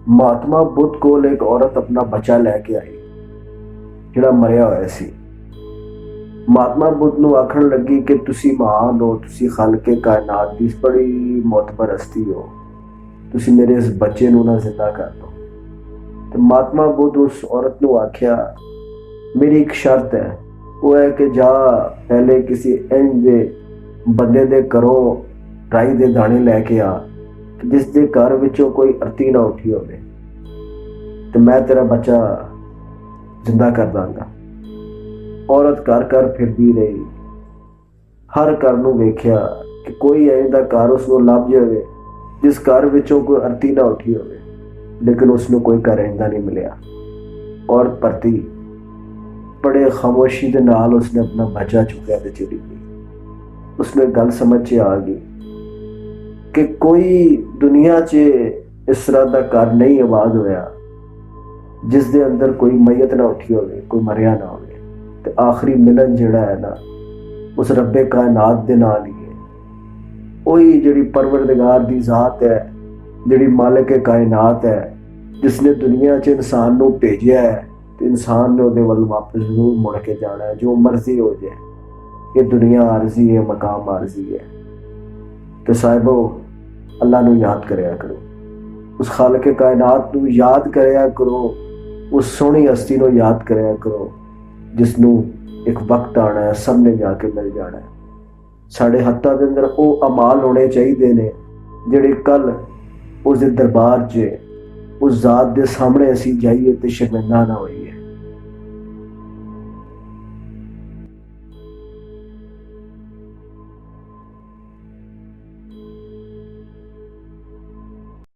महात्मा बुद्ध कोल एक औरत अपना बच्चा लैके आई जिहड़ा मरिया होया सी। महात्मा बुद्ध नूं आखण लगी कि तुसी महान हो, तुसी खालके कायनात दी बड़ी मोतबर हस्ती हो, तुसी मेरे इस बच्चे नूं ना जिंदा कर दो। तो महात्मा बुद्ध उस औरत नूं आख्या, मेरी एक शर्त है, वो है कि जा पहले किसी इंज दे बंदे दे घरों राई दे दाने लैके आ जिस दे घर विचों कोई अर्थी ना उठी होवे, तो मैं तेरा बच्चा जिंदा कर दांगा। औरत घर घर फिरदी रही, हर घर नूं वेख्या कि कोई इंज दा घर उसनूं लभ जावे जिस घर विचों कोई अर्थी ना उठी होवे, लेकिन उसनूं कोई घर इंज दा नहीं मिलिया। और परती बड़े खामोशी दे नाल उसने अपना बच्चा चुकया ते चली गई। उसने गल समझ च आ गई कि कोई दुनिया च इस तरह का घर नहीं आबाद होया जिस दे अंदर कोई मैयत ना उठी होवे, कोई मरिया ना होवे। ते आखिरी मिलन जिहड़ा है ना उस रब्बे कायनात दे नाल ही है। वही जिहड़ी परवरदिगार दी जात है, जिहड़ी मालिक कायनात है, जिसने दुनिया च इंसान नूं भेजिया है ते इंसान ने उहदे वल वापस जरूर मुड़ के जाना है, जो मर्जी हो जाए। ये दुनिया आरजी है, मकाम आरजी है। तो साहिबो, अल्लाह नूं याद करया करो, उस खालके कायनात नूं याद करया करो, उस सोहनी हस्ती नूं याद करया करो जिसनूं एक वक्त आना है, सब ने जाके मिल जाना है। साढ़े हत्थां दे अंदर वो अमाल होने चाहिए ने जिहड़े कल उस दे दरबार च उस जात दे सामने असीं जाइए तो शर्मिंदा ना होइए।